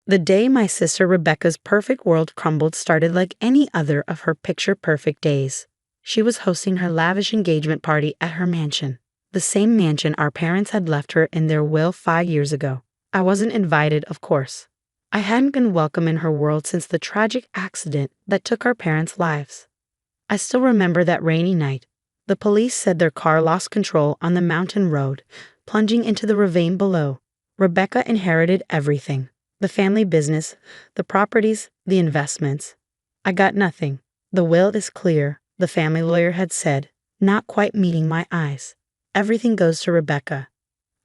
The day my sister Rebecca's perfect world crumbled started like any other of her picture-perfect days. She was hosting her lavish engagement party at her mansion, the same mansion our parents had left her in their will 5 years ago. I wasn't invited, of course. I hadn't been welcome in her world since the tragic accident that took our parents' lives. I still remember that rainy night. The police said their car lost control on the mountain road, plunging into the ravine below. Rebecca inherited everything. The family business, the properties, the investments. I got nothing. The will is clear, the family lawyer had said, not quite meeting my eyes. Everything goes to Rebecca.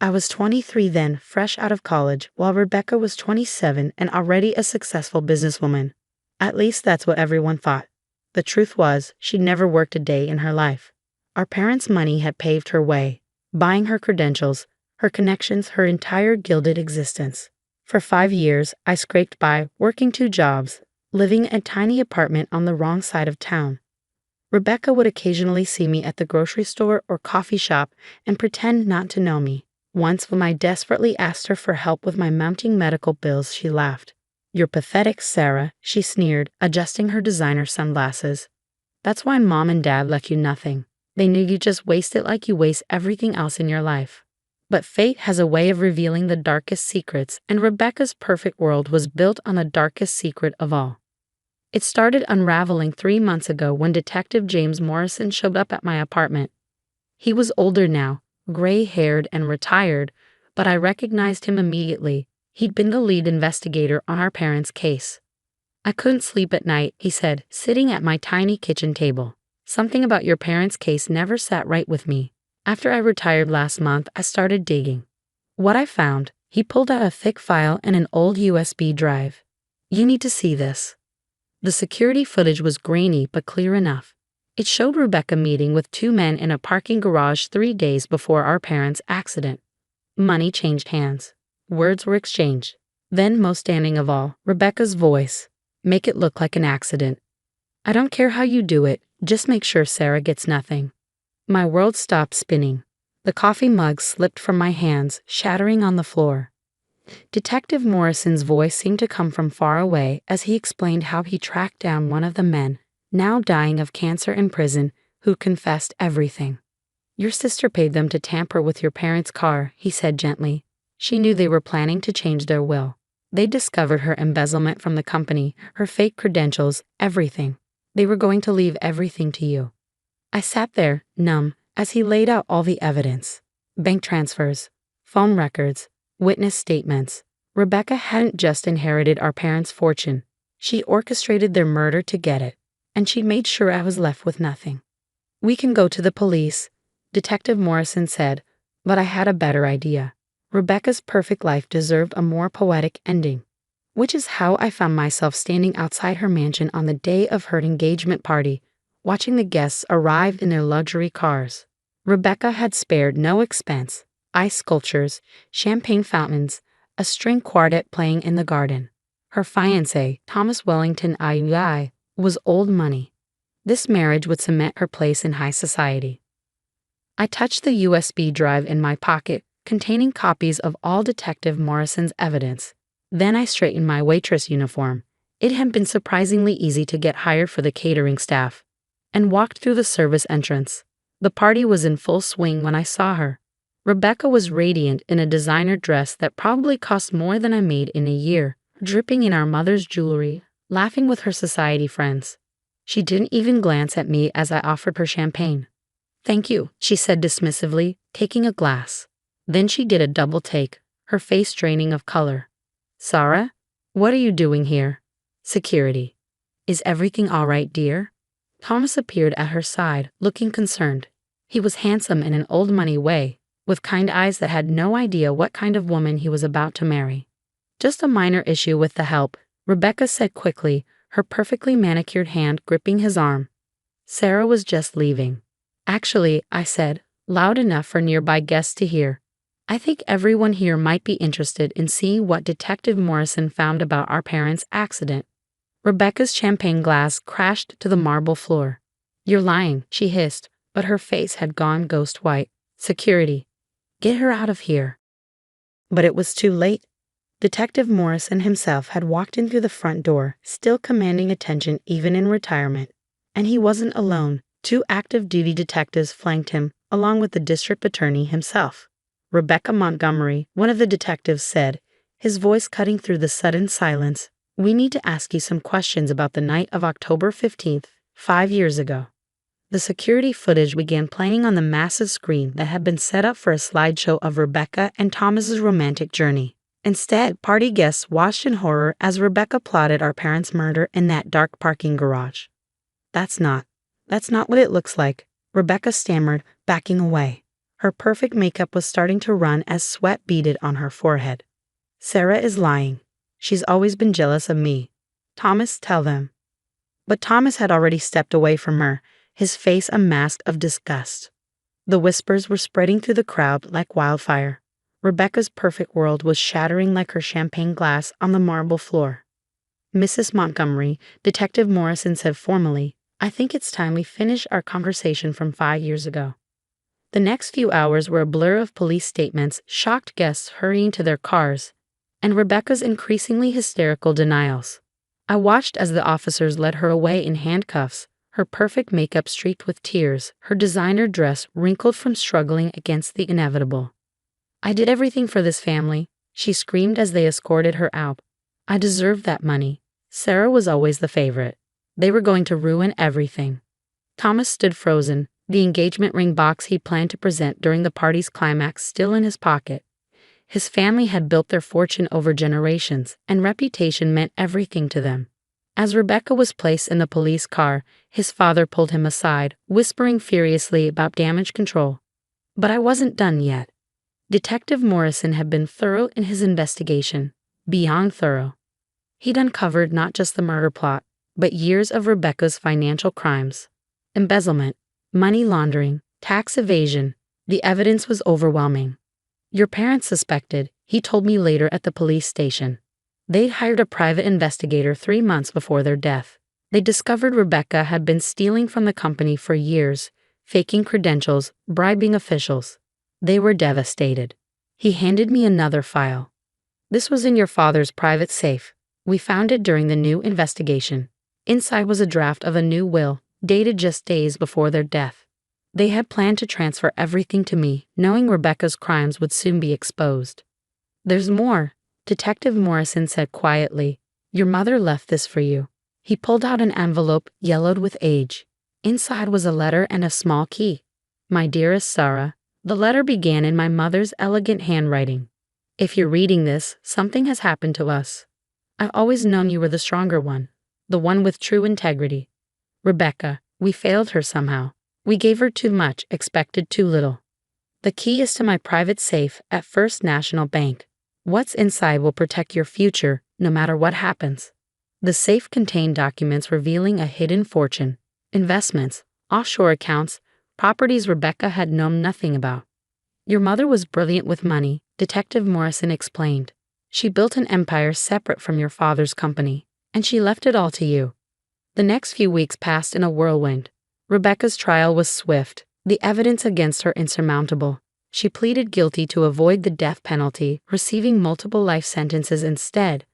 I was 23 then, fresh out of college, while Rebecca was 27 and already a successful businesswoman. At least that's what everyone thought. The truth was, she'd never worked a day in her life. Our parents' money had paved her way, buying her credentials, her connections, her entire gilded existence. For 5 years, I scraped by, working 2 jobs, living in a tiny apartment on the wrong side of town. Rebecca would occasionally see me at the grocery store or coffee shop and pretend not to know me. Once, when I desperately asked her for help with my mounting medical bills, she laughed. "You're pathetic, Sarah," she sneered, adjusting her designer sunglasses. "That's why Mom and Dad left you nothing. They knew you just waste it like you waste everything else in your life." But fate has a way of revealing the darkest secrets, and Rebecca's perfect world was built on the darkest secret of all. It started unraveling 3 months ago when Detective James Morrison showed up at my apartment. He was older now, gray-haired and retired, but I recognized him immediately. He'd been the lead investigator on our parents' case. "I couldn't sleep at night," he said, sitting at my tiny kitchen table. "Something about your parents' case never sat right with me. After I retired last month, I started digging. What I found," he pulled out a thick file and an old USB drive. "You need to see this." The security footage was grainy but clear enough. It showed Rebecca meeting with 2 men in a parking garage 3 days before our parents' accident. Money changed hands. Words were exchanged. Then, most standing of all, Rebecca's voice. "Make it look like an accident. I don't care how you do it, just make sure Sarah gets nothing." My world stopped spinning. The coffee mug slipped from my hands, shattering on the floor. Detective Morrison's voice seemed to come from far away as he explained how he tracked down one of the men, now dying of cancer in prison, who confessed everything. "Your sister paid them to tamper with your parents' car," he said gently. "She knew they were planning to change their will. They discovered her embezzlement from the company, her fake credentials, everything. They were going to leave everything to you." I sat there, numb, as he laid out all the evidence. Bank transfers, phone records, witness statements. Rebecca hadn't just inherited our parents' fortune. She orchestrated their murder to get it, and she made sure I was left with nothing. "We can go to the police," Detective Morrison said, but I had a better idea. Rebecca's perfect life deserved a more poetic ending. Which is how I found myself standing outside her mansion on the day of her engagement party, watching the guests arrive in their luxury cars. Rebecca had spared no expense: ice sculptures, champagne fountains, a string quartet playing in the garden. Her fiancé, Thomas Wellington II, was old money. This marriage would cement her place in high society. I touched the USB drive in my pocket, containing copies of all Detective Morrison's evidence. Then I straightened my waitress uniform. It had been surprisingly easy to get hired for the catering staff, and walked through the service entrance. The party was in full swing when I saw her. Rebecca was radiant in a designer dress that probably cost more than I made in a year, dripping in our mother's jewelry, laughing with her society friends. She didn't even glance at me as I offered her champagne. "Thank you," she said dismissively, taking a glass. Then she did a double take, her face draining of color. "Sarah, what are you doing here?" "Security." "Is everything all right, dear?" Thomas appeared at her side, looking concerned. He was handsome in an old money way, with kind eyes that had no idea what kind of woman he was about to marry. "Just a minor issue with the help," Rebecca said quickly, her perfectly manicured hand gripping his arm. "Sarah was just leaving." "Actually," I said, loud enough for nearby guests to hear, "I think everyone here might be interested in seeing what Detective Morrison found about our parents' accident." Rebecca's champagne glass crashed to the marble floor. "You're lying," she hissed, but her face had gone ghost white. "Security. Get her out of here." But it was too late. Detective Morrison himself had walked in through the front door, still commanding attention even in retirement. And he wasn't alone. Two active duty detectives flanked him, along with the district attorney himself. Rebecca Montgomery, one of the detectives, said, his voice cutting through the sudden silence, "We need to ask you some questions about the night of October 15th, 5 years ago." The security footage began playing on the massive screen that had been set up for a slideshow of Rebecca and Thomas's romantic journey. Instead, party guests watched in horror as Rebecca plotted our parents' murder in that dark parking garage. That's not what it looks like," Rebecca stammered, backing away. Her perfect makeup was starting to run as sweat beaded on her forehead. "Sarah is lying. She's always been jealous of me. Thomas, tell them." But Thomas had already stepped away from her, his face a mask of disgust. The whispers were spreading through the crowd like wildfire. Rebecca's perfect world was shattering like her champagne glass on the marble floor. "Mrs. Montgomery," Detective Morrison said formally, "I think it's time we finish our conversation from 5 years ago." The next few hours were a blur of police statements, shocked guests hurrying to their cars, and Rebecca's increasingly hysterical denials. I watched as the officers led her away in handcuffs, her perfect makeup streaked with tears, her designer dress wrinkled from struggling against the inevitable. "I did everything for this family," she screamed as they escorted her out. "I deserved that money. Sarah was always the favorite. They were going to ruin everything." Thomas stood frozen, the engagement ring box he planned to present during the party's climax still in his pocket. His family had built their fortune over generations, and reputation meant everything to them. As Rebecca was placed in the police car, his father pulled him aside, whispering furiously about damage control. But I wasn't done yet. Detective Morrison had been thorough in his investigation, beyond thorough. He'd uncovered not just the murder plot, but years of Rebecca's financial crimes. Embezzlement, money laundering, tax evasion. The evidence was overwhelming. "Your parents suspected," he told me later at the police station. They'd hired a private investigator 3 months before their death. They discovered Rebecca had been stealing from the company for years, faking credentials, bribing officials. They were devastated. He handed me another file. "This was in your father's private safe. We found it during the new investigation." Inside was a draft of a new will, dated just days before their death. They had planned to transfer everything to me, knowing Rebecca's crimes would soon be exposed. "There's more," Detective Morrison said quietly. "Your mother left this for you." He pulled out an envelope yellowed with age. Inside was a letter and a small key. "My dearest Sarah," the letter began in my mother's elegant handwriting. "If you're reading this, something has happened to us. I've always known you were the stronger one, the one with true integrity. Rebecca, we failed her somehow. We gave her too much, expected too little. The key is to my private safe at First National Bank. What's inside will protect your future, no matter what happens." The safe contained documents revealing a hidden fortune, investments, offshore accounts, properties Rebecca had known nothing about. "Your mother was brilliant with money," Detective Morrison explained. "She built an empire separate from your father's company, and she left it all to you." The next few weeks passed in a whirlwind. Rebecca's trial was swift, the evidence against her insurmountable. She pleaded guilty to avoid the death penalty, receiving multiple life sentences instead.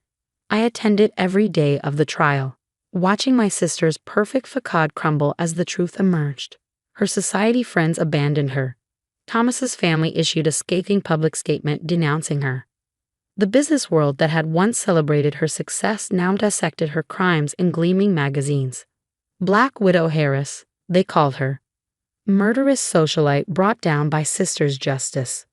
I attended every day of the trial, watching my sister's perfect facade crumble as the truth emerged. Her society friends abandoned her. Thomas's family issued a scathing public statement denouncing her. The business world that had once celebrated her success now dissected her crimes in gleaming magazines. Black Widow Harris, they called her. Murderous socialite brought down by sister's justice.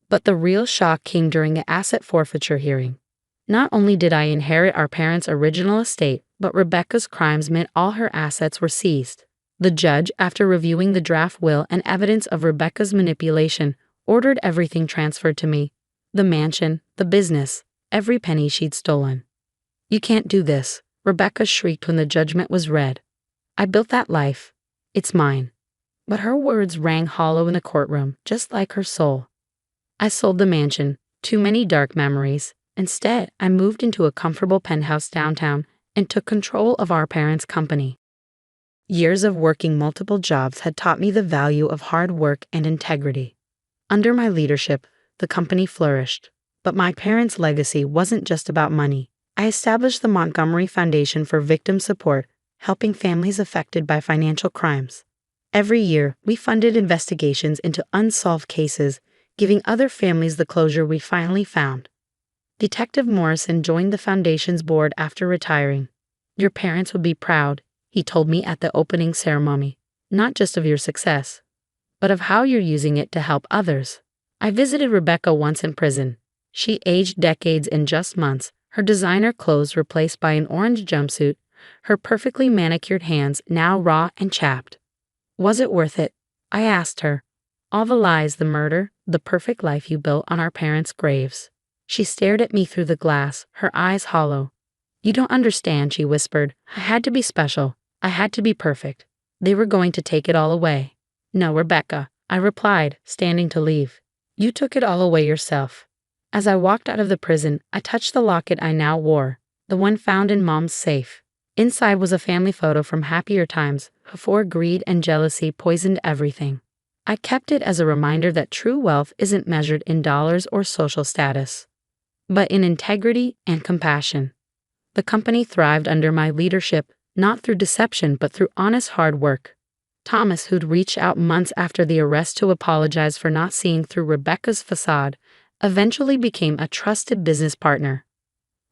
But the real shock came during the asset forfeiture hearing. Not only did I inherit our parents' original estate, but Rebecca's crimes meant all her assets were seized. The judge, after reviewing the draft will and evidence of Rebecca's manipulation, ordered everything transferred to me. The mansion, the business, every penny she'd stolen. "You can't do this," Rebecca shrieked when the judgment was read. "I built that life. It's mine." But her words rang hollow in the courtroom, just like her soul. "I sold the mansion, too many dark memories. Instead, I moved into a comfortable penthouse downtown and took control of our parents' company." Years of working multiple jobs had taught me the value of hard work and integrity. Under my leadership, the company flourished. But my parents' legacy wasn't just about money. I established the Montgomery Foundation for Victim Support, helping families affected by financial crimes. Every year, we funded investigations into unsolved cases, giving other families the closure we finally found. Detective Morrison joined the foundation's board after retiring. Your parents would be proud, he told me at the opening ceremony, not just of your success, but of how you're using it to help others. I visited Rebecca once in prison. She aged decades in just months, her designer clothes replaced by an orange jumpsuit, her perfectly manicured hands now raw and chapped. Was it worth it? I asked her. All the lies, the murder, the perfect life you built on our parents' graves. She stared at me through the glass, her eyes hollow. You don't understand, she whispered. I had to be special. I had to be perfect. They were going to take it all away. No, Rebecca, I replied, standing to leave. You took it all away yourself. As I walked out of the prison, I touched the locket I now wore, the one found in Mom's safe. Inside was a family photo from happier times, before greed and jealousy poisoned everything. I kept it as a reminder that true wealth isn't measured in dollars or social status, but in integrity and compassion. The company thrived under my leadership, not through deception but through honest hard work. Thomas, who'd reached out months after the arrest to apologize for not seeing through Rebecca's facade, eventually became a trusted business partner.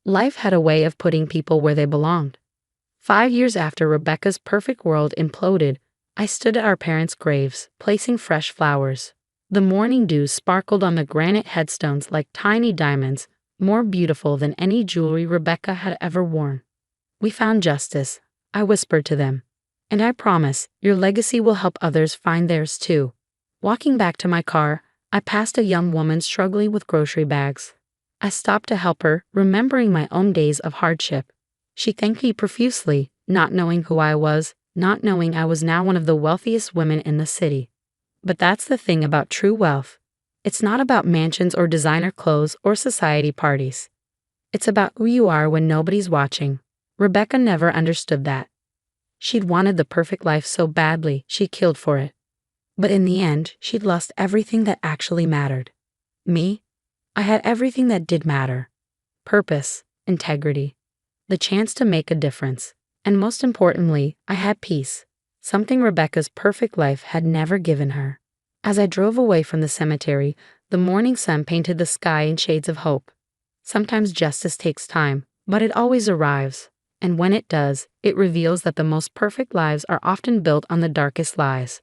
Life had a way of putting people where they belonged. 5 years after Rebecca's perfect world imploded, I stood at our parents' graves, placing fresh flowers. The morning dew sparkled on the granite headstones like tiny diamonds, more beautiful than any jewelry Rebecca had ever worn. We found justice, I whispered to them. And I promise, your legacy will help others find theirs too. Walking back to my car, I passed a young woman struggling with grocery bags. I stopped to help her, remembering my own days of hardship. She thanked me profusely, not knowing who I was, not knowing I was now one of the wealthiest women in the city. But that's the thing about true wealth. It's not about mansions or designer clothes or society parties. It's about who you are when nobody's watching. Rebecca never understood that. She'd wanted the perfect life so badly, she killed for it. But in the end, she'd lost everything that actually mattered. Me? I had everything that did matter. Purpose, integrity, the chance to make a difference. And most importantly, I had peace, something Rebecca's perfect life had never given her. As I drove away from the cemetery, the morning sun painted the sky in shades of hope. Sometimes justice takes time, but it always arrives. And when it does, it reveals that the most perfect lives are often built on the darkest lies.